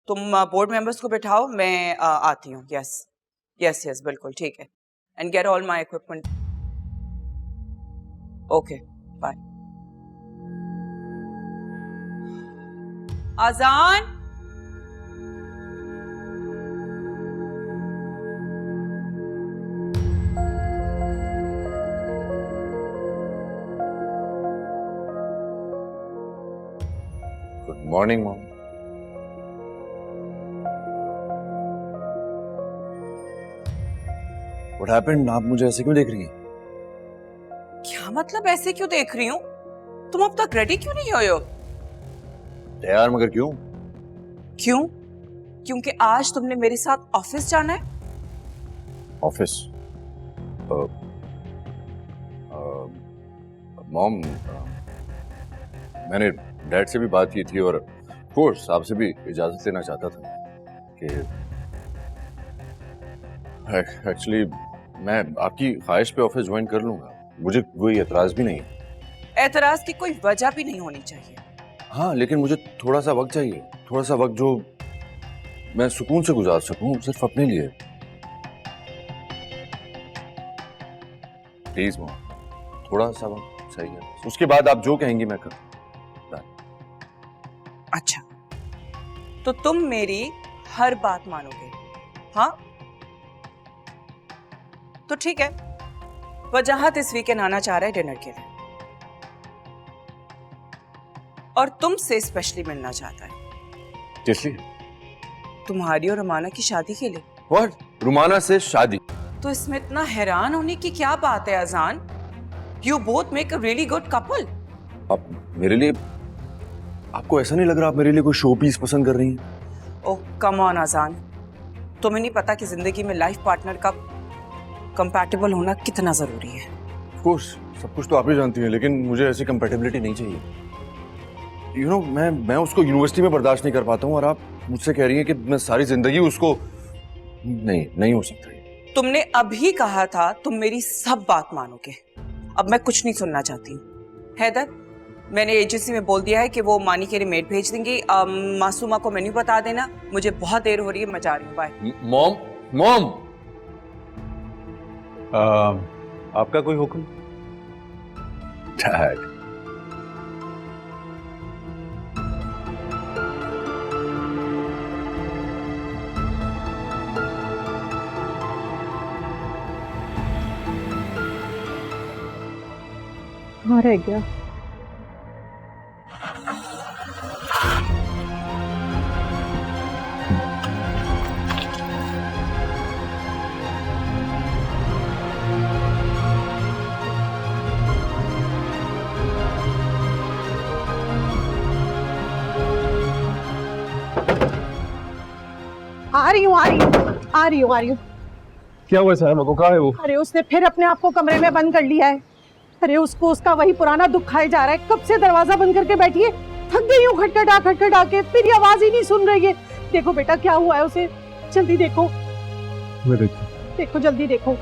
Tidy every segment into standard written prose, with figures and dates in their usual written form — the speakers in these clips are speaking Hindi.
तुम बोर्ड मेंबर्स को बिठाओ, मैं आती हूँ। यस यस यस, बिल्कुल ठीक है। And get all my equipment. Okay bye. अजान। Good morning mom. What happened? आप मुझे ऐसे क्यों देख रही हैं? क्या मतलब ऐसे क्यों देख रही हूँ? तुम अब तक रेडी क्यों नहीं हुए हो? तैयार मगर क्यों? क्यों? क्योंकि आज तुमने मेरे साथ ऑफिस जाना है। ऑफिस? मॉम, मैंने डैड से भी बात की थी और कोर्स आपसे भी इजाजत लेना चाहता था कि एक्चुअली मैं आपकी ख्वाहिश पे ऑफिस ज्वाइन कर लूंगा। मुझे कोई एतराज भी नहीं है। एतराज की कोई वजह भी नहीं होनी चाहिए। हाँ, लेकिन मुझे थोड़ा सा वक्त चाहिए, थोड़ा सा वक्त जो मैं सुकून से गुजार सकूं, सिर्फ अपने लिए। प्लीज मॉम, थोड़ा सा वक्त चाहिए, उसके बाद आप जो कहेंगी मैं करूँ। अच्छा, तो तुम मेरी हर बात मानोगे? हाँ तो ठीक है। वजाहत इस वीकेंड आना चाह रहा है डिनर के लिए और तुमसे स्पेशली मिलना चाहता है। किस लिए? तुम्हारी और रुमाना की शादी के लिए। व्हाट? रुमाना से शादी? तो इसमें इतना हैरान होने की क्या बात है अजान? You both make a really good couple. आप मेरे लिए, आपको ऐसा नहीं लग रहा आप मेरे लिए कोई शो पीस पसंद कर रही हैं? ओह कम ऑन अजान, तुम्हें नहीं पता कि जिंदगी में लाइफ पार्टनर का कंपैटिबल होना कितना जरूरी है। ऑफ कोर्स, सब कुछ तो आप ही जानती हैं, लेकिन मुझे ऐसी कंपैटिबिलिटी नहीं चाहिए। यू नो, मैं उसको यूनिवर्सिटी में बर्दाश्त नहीं कर पाता हूँ और आप मुझसे कह रही हैं कि मैं सारी जिंदगी उसको, नहीं हो सकता। तुमने अभी कहा था तुम मेरी सब बात मानोगे। अब मैं कुछ नहीं सुनना चाहती हूँ। हैदर, मैंने एजेंसी में बोल दिया है कि वो मानी के लिए मेड भेज देंगी। मासूमा को मेन्यू बता देना। मुझे बहुत देर हो रही है, मैं जा रही हूँ। बाय। मॉम आपका कोई हुक्म? डैड, कहाँ रह गया? आ रही हूँ। क्या हुआ साहब को? कहाँ है वो? अरे उसने फिर अपने आप को कमरे में बंद कर लिया है। अरे उसको उसका वही पुराना दुख खाए जा रहा है। कब से दरवाजा बंद करके बैठी है, थक गई हूँ खटखटा के, तेरी आवाज ही नहीं सुन रही है। देखो बेटा क्या हुआ है उसे, जल्दी देखो। देखो जल्दी देखो।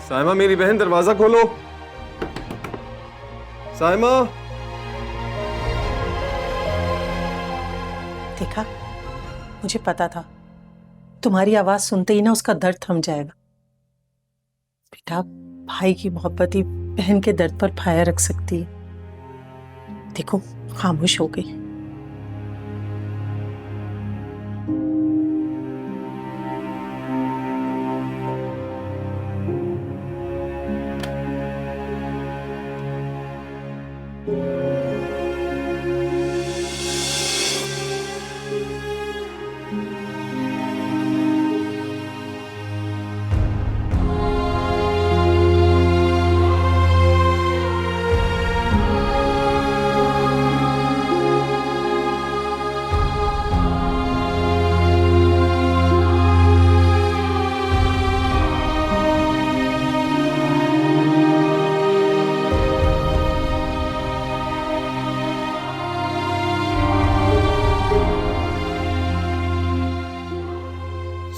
साइमा मेरी बहन, दरवाजा खोलो। साइमा। देखा, मुझे पता था तुम्हारी आवाज सुनते ही ना उसका दर्द थम जाएगा। बेटा, भाई की मोहब्बत ही बहन के दर्द पर फाया रख सकती है। देखो खामोश हो गई।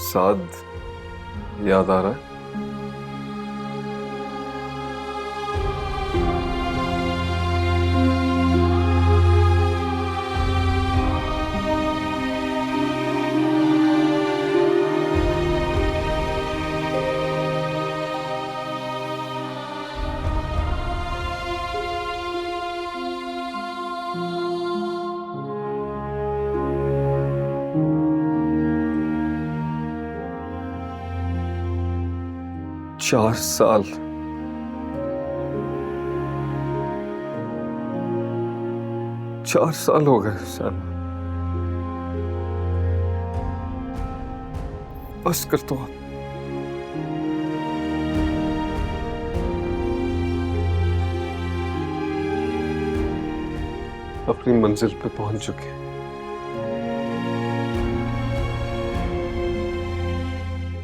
साद याद आ रहा है? 4 साल। चार साल हो गए साइमा। बस कर दो आप। अपनी मंजिल पे पहुंच चुके हैं।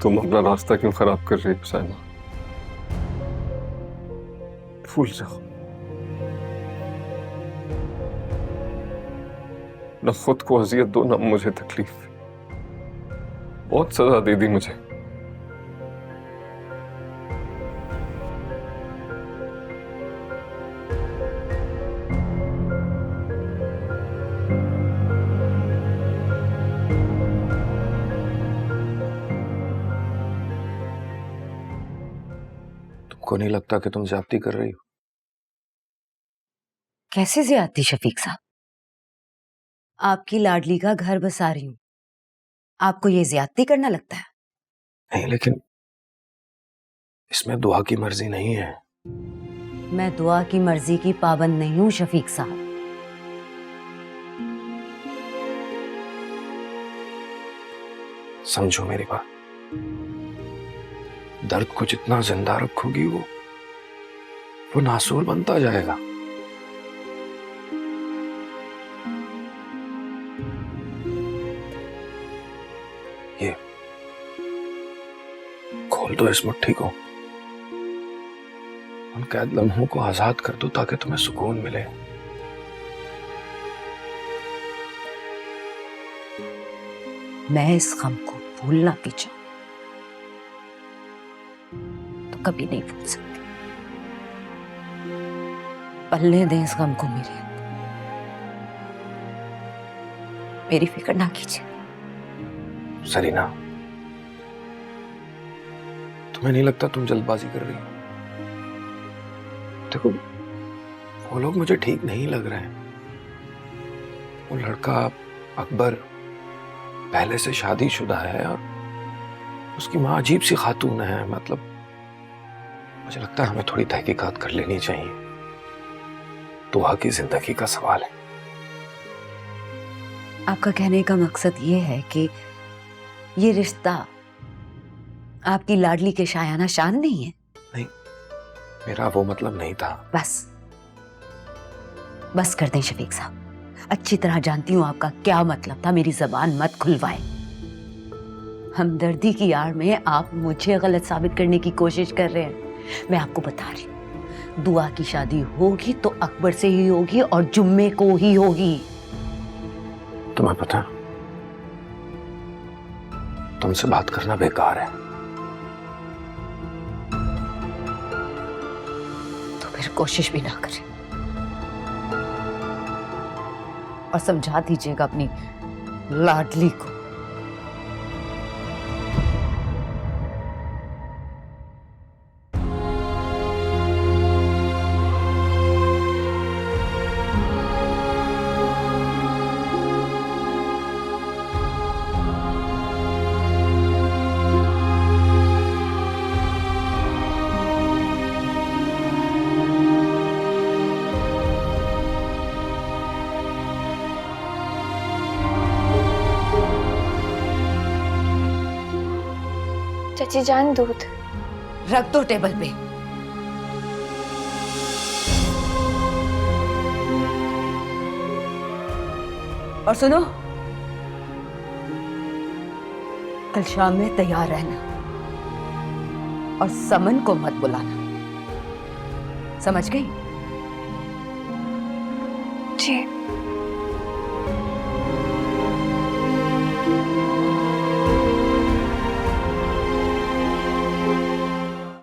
तुम अपना रास्ता क्यों खराब कर रही हो साइमा? भूल जाओ। न खुद को अजियत दो, न मुझे तकलीफ। बहुत सजा दे दी मुझे। तुमको नहीं लगता कि तुम ज्यादती कर रही हो? कैसे ज्यादती शफीक साहब? आपकी लाडली का घर बसा रही हूं, आपको ये ज्यादती करना लगता है? नहीं, लेकिन इसमें दुआ की मर्जी नहीं है। मैं दुआ की मर्जी की पाबंद नहीं हूं शफीक साहब। समझो मेरी बात, दर्द को जितना जिंदा रखोगी वो नासूर बनता जाएगा। ये खोल दो इस मुट्ठी को, उन कैद लम्हों को आजाद कर दो ताकि तुम्हें सुकून मिले। मैं इस गम को भूलना भी चाहूं तो कभी नहीं भूल सकती। पलने दें इस गम को मेरे अंदर, मेरी फिक्र ना कीजिए। सरीना, तुम्हें नहीं लगता तुम जल्दबाजी कर रही हो? देखो, वो लोग मुझे ठीक नहीं लग रहे हैं। वो लड़का अकबर पहले से शादीशुदा है और उसकी माँ अजीब सी खातून है। मतलब मुझे लगता है हमें थोड़ी तहकीकात कर लेनी चाहिए। दुआ की जिंदगी का सवाल है। आपका कहने का मकसद ये है कि ये रिश्ता आपकी लाडली के शायाना शान नहीं है? नहीं, मेरा वो मतलब नहीं था। बस कर दें शफीक साहब। अच्छी तरह जानती हूं आपका क्या मतलब था, मेरी जबान मत खुलवाएं। हमदर्दी की आड़ में आप मुझे गलत साबित करने की कोशिश कर रहे हैं। मैं आपको बता रही हूं, दुआ की शादी होगी तो अकबर से ही होगी और जुम्मे को ही होगी। तुम्हें पता, तुमसे बात करना बेकार है। तो फिर कोशिश भी ना करें और समझा दीजिएगा अपनी लाडली को। चाची जान दूध रख दो टेबल पे। और सुनो, कल शाम में तैयार रहना और समन को मत बुलाना, समझ गई? जी।